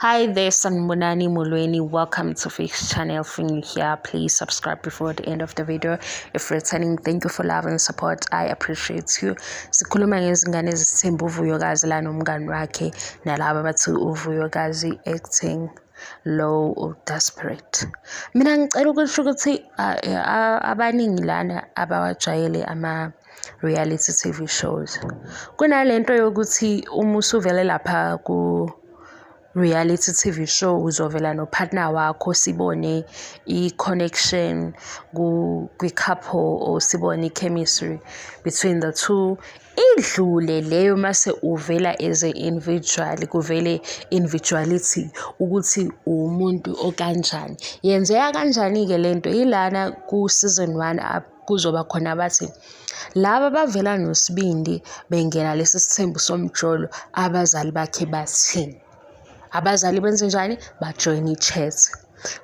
Hi there, Sanbonani Mulweni. Welcome to Fix Channel. If you're new here, please subscribe before the end of the video. If returning, thank you for love and support. I appreciate you. Sikhuluma ngezingane ezithemba uVuyokazi la nomngani wakhe nalabo bathi uVuyokazi acting low or desperate. Mina ngicela ukusho ukuthi abaningi lana abawajayele ama reality TV shows. Kunalento yokuthi uma usuvele lapha ku reality TV show uzovela no partner wakho sibone i-connection kwi-couple or sibone i-chemistry between the two idlule leyo mase uvela as a individual kuvele individuality ukuthi umuntu okanjani yenzeka kanjani ke lento ilana ku season 1 kuzoba khona abathi laba bavela noSibindi bengena lesi sithembu somjolo abazali bakhe bathini abazali benze njani bajoin i-chat.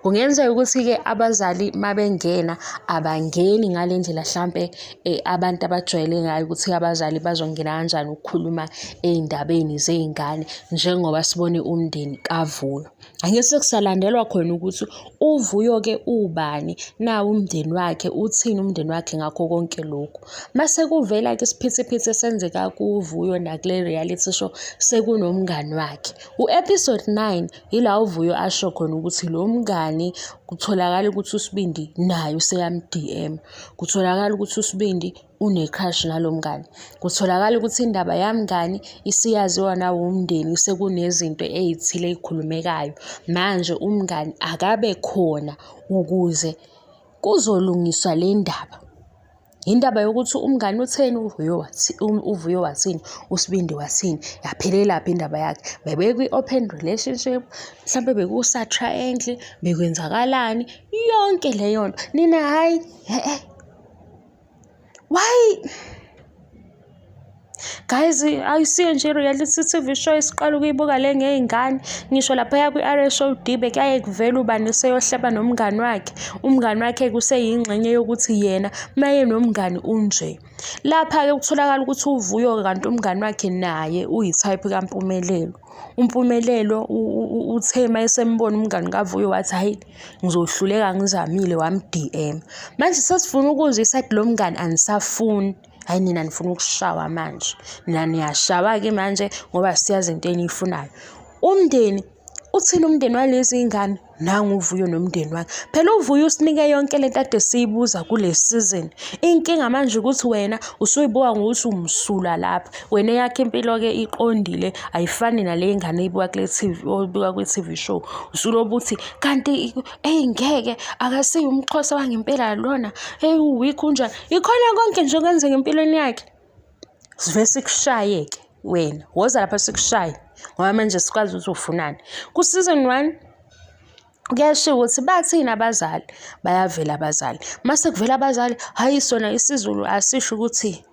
Kungenzeka ukuthi ke abazali mabengena abangeni ngalendlela mhlambe abantu abajwayele ngayo ukuthi abazali bazongena kanjani ukukhuluma eindabeni zeingane njengoba sibone umndeni kaVuyo. Angese kusalandelwa khona ukuthi uVuyo ke ubani na umndeni wakhe uthini umndeni wakhe ngakho konke lokho. Mase kuvela ke isiphithiphithi senzeka kuVuyo na kule reality show sekunomngani wakhe. Episode 9 ila uVuyo asho khona ukuthi lo mngani kutholakala ukuthi uSibindi naye useyam DM, kutholakala ukuthi uSibindi une-crush nalo mngani, kutholakala ukuthi indaba yamngani isiyaziwa nawo umndeni sekunezinto ezithile ezikhulumekayo manje umngani akabe khona ukuze kuzolungiswa le ndaba. Indaba yokuthi umngani utheni uVuyo wathini uSibindi wathini yaphelela phi indaba yakhe bebekwi-open relationship mhlambe bekusa triangle bekwenzakalani yonke leyo nto nina hayi why guys ayisiye nje reality TV show esiqala ukuyibuka le ngeingane ngisho lapha kwi-RSOD bekaye kuvela ubani seyohleba nomngani wakhe umngani wakhe kuseyingxenye yokuthi yena maye nomngani unje lapha ke kutholakala ukuthi uVuyo kanti umngani wakhe naye uyitype kaMpumelelo. uMpumelelo uthema esembona umngani kaVuyo wathi hayi ngizohluleka ngizamile wam-DM manje sesifuna ukuzisa lo mngani anisafuni hayi nina nifuna ukushawa manje nina niyashawa ke manje ngoba siyazi into eniyifunayo. Umndeni uthini umndeni walezi ingane nangu uVuyo nomndeni wakhe phela uVuyo usinike yonke lento ade siyibuza kule season. Inkinga manje ukuthi wena usuyibuka ngokuthi umsula lapha wena yakhe impilo ke iqondile ayifani nale ngane eyibuka kule TV obuka kwi TV show usulobuthi kanti ngeke akasiyi umXhosa wangempela lona uweak unjani ikhona konke nje okwenzeka empilweni yakhe sive sikushaye ke wena woza lapha sikushaye ngoba manje sikwazi ukuthi ufunani ku season 1 kuyasho ukuthi bathina abazali bayavela abazali mase kuvela abazali hayi sona isiZulu asisho ukuthi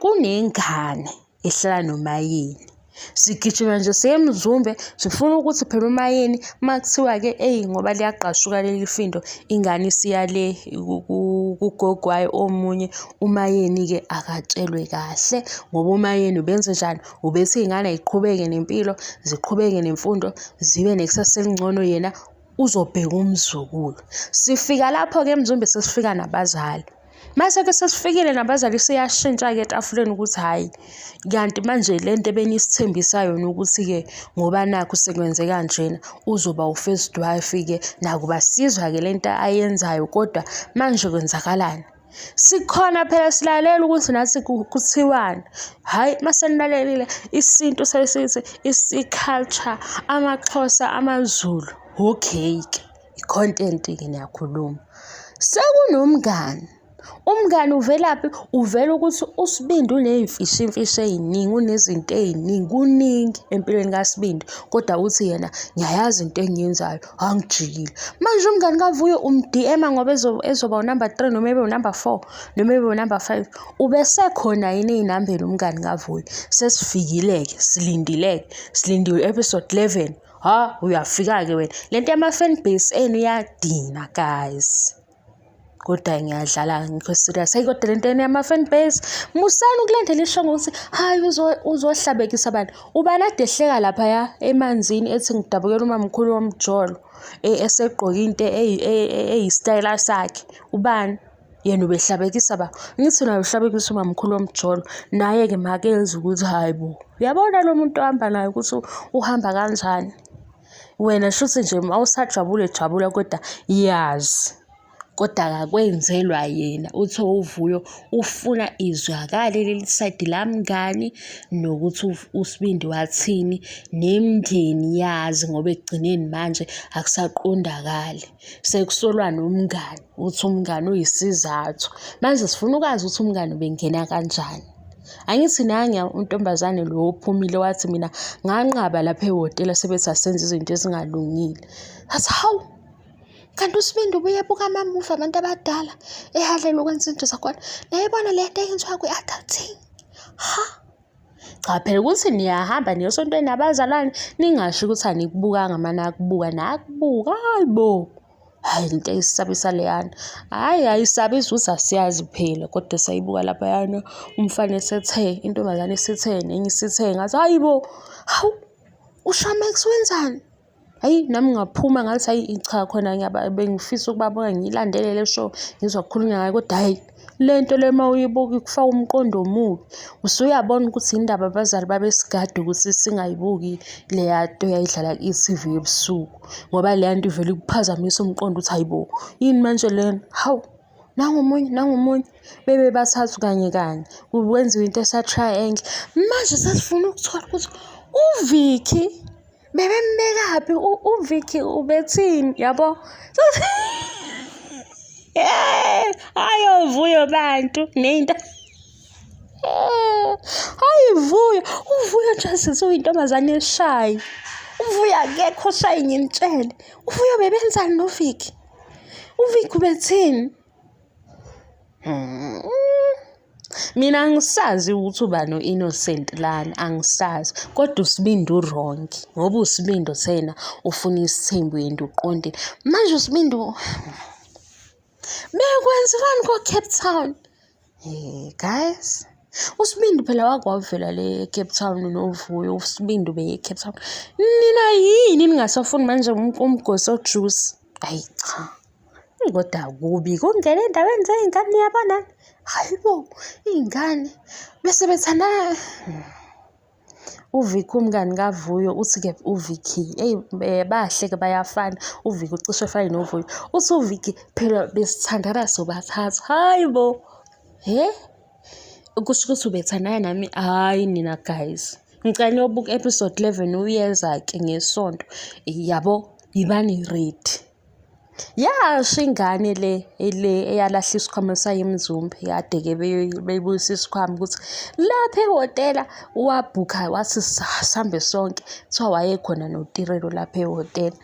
kunengane ehlala nomayeni sigijima nje siyemzumbe sifuna ukuthi phela umayeni makuthiwa ke ngoba liyaqashuka leli findo ingane isiyale kugogwayo omunye umayeni ke akatshelwe kahle ngoba umayeni ubenze njani ubethi ingane ayiqhubeke nempilo ziqhubeke nemfundo zibe nekusasa elingcono yena uzobheka umzukulu. Sifika lapho ke emzumbe sesifika nabazali mase ke sesifikile nabazali siyashintsha ke etafuleni ukuthi hayi kanti manje lento benisithembisa yona ukuthi ke ngoba nakho sekwenze kanjena uzoba u-first wife ke nakuba sizwa ke lento ayenzayo kodwa manje kwenzakalani sikhona phela silalela ukuthi nathi kuthiwani hayi masenilalelile isintu sesithi isi-culture amaXhosa amaZulu okay ke i-content ke niyakhuluma sekunomngani umngani uvelaphi uvela ukuthi uSibindi unezimfisho eziningi unezinto eziningi kuningi empilweni kaSibindi kodwa uthi yena ngiyayazi into engiyenzayo angijikile manje umngani kaVuyo umDM ngoba ezoba unumber 3 noma ebe unumber 4 noma ebe unumber 5 ubesekhona yini ezinambeni umngani kaVuyo sesifikileke silindile episode 11 uyafika ke wena lento yama fan base enu yadina guys. kodwa ngiyadlala ngikho serious. Hayi kodwa lento yama-fan base musani ukulandela isho ngokuthi hayi uzohlabekisa abantu. Ubani ade ehleka laphaya emanzini ethi ngidabukela umamkhulu womjolo esegqoke into eyisitayela sakhe. Ubani? Yena ubehlabekisa ba. Ngithi naye uhlabekisa umamkhulu womjolo. Naye-ke makenze ukuthi hayi bo. Uyabona lo muntu ohamba naye ukuthi uhamba kanjani. Wena shuthi nje awusajabule jabula kodwa yazi. Kodwa akakwenzelwa yena. Uthi uVuyo ufuna izwakale leli side lamngani nokuthi uSibindi wathini nemndeni yazi ngoba ekugcineni manje akusaqondakali. Sekusolwa nomngani. Uthi umngani uyisizathu. Manje sifuna ukwazi ukuthi umngani ubengena kanjani. Angithi nanya untombazane lo ophumile wathi mina nganqaba lapha ehhotela sebethi asenze izinto ezingalungile. Athi hawu kanti uSibindi ubuye buka amamuvi abantu abadala ehadlela ukwenza into zakhona. Nayibona le nto eyenziwa kwi-adulting. Ha? Cha phela ukuthi niyahamba niyosontweni nabazalwane ningasho ukuthi anikubukanga mana akubuka nakubuka. Hayibo. Hayi into eyisabisa leyana. Hayi ayisabisi ukuthi asiyazi phela kodwa sayibuka lapha yana umfana esethe intombazane esithe nenye isithe ngathi hayibo. Hawu uShamax wenzani? Hayi nami ngaphuma ngathi hayi cha khona bengifisa ukubabona ngilandele le show ngizwa ukukhulunywa ngayo kodwa hayi lento le mawuyibuka ikufaka umqondo omubi. Usuyabona ukuthi indaba abazali babesigade ukuthi singayibuki le yanto yayidlala ku-TV ebusuku ngoba le yanto ivele ukuphazamisa umqondo uthi hayibo yini manje lena. Hawu nangomunye bebe bathathu kanye kwenziwa into esa-triangle. Manje sesifuna ukuthola ukuthi uVicky bebembekaphi uVicky ubethini yabo. Hayi uVuyo bantu nento. Hayi uVuyo nje sithi uyintombazane eshayi. uVuyo akekho shayi ngimtshele. uVuyo bebenzani noVicky? uVicky ubethini? Mina angisazi ukuthi uba no-innocent lana angisazi kodwa uSibindi wrong ngoba uSibindi thena ufuna isithembu yena uqondile. Manje uSibindi bekwenziwani ko-Cape Town? Guys uSibindi phela wakwavela le Cape Town noVuyo. uSibindi beye Cape Town. Nina yini ningasafuni manje umgosi ojuice? Hayi cha. Kodwa kubi kungena endaweni zey'ngane yabona. Hayibo iy'ngane bese bethana. uVicky umngani kaVuyo uthi-ke uVicky bahleke bayafana. uVicky ucishe efane noVuyo. Uthi uVicky phela besithandana sobathathu. Hayibo kusho ukuthi ubethandana nami. Hayi nina guys ngicela niyobuka episode 11 uyeza-ke ngesonto yabo yibani ready. Yasho ingane le eyalahla isikhwama sayo eMzumbe kade-ke beyibuyisa isikhwama ukuthi lapha ehhotela wabhukha wathi sihambe sonke kuthiwa wayekhona noTirelo lapha ehhotela.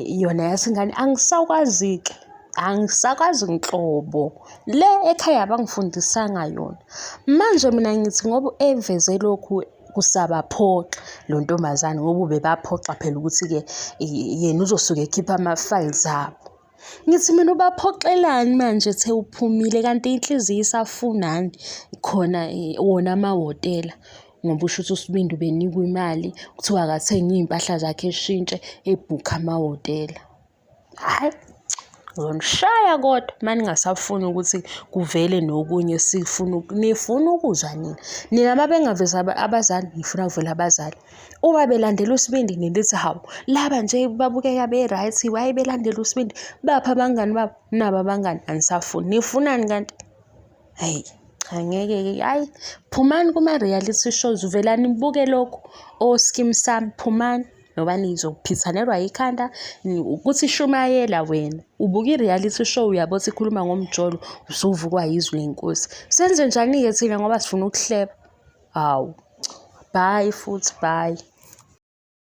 Yona yathi ingane angisakwazi-ke angisakwazi nhlobo le ekhaya abangifundisanga yona. Manje mina ngithi ngoba eveze lokhu kusabaphoxa lo ntombazane ngoba ubebaphoxa phela ukuthi-ke yena uzosuke ekhipha ama-files abo. Ngithi mina ubaphoxelani manje the uphumile kanti inhliziyo isafunani khona wona amahhotela ngoba usho ukuthi uSibindi ubenikwa imali kuthiwa akathenge iy'mpahla zakhe eshintshe ebhukha amahhotela. Hayi ngizonishaya kodwa maningasafuni ukuthi kuvele nokunye nifuna ukuzwa nina mabengaveza abazali nifuna kuvela abazali. Uma belandela uSibindi nilithi hawu laba nje babukeka be-right waye belandela uSibindi bapha abangani babo nabo abangani anisafuni nifunani kanti. Hayi angeke-ke hayi phumani kuma-reality shows uvelani nibuke lokhu oSkeem Saam phumani ngoba nizophithanelwa ikhanda ukuthi Shumayela wena ubuka i-reality show yabo sikhuluma ngomjolo usuvukwa yizwi lenkosi. Senze njani-ke thina ngoba sifuna ukuhleba. Hawu bye futhi bye.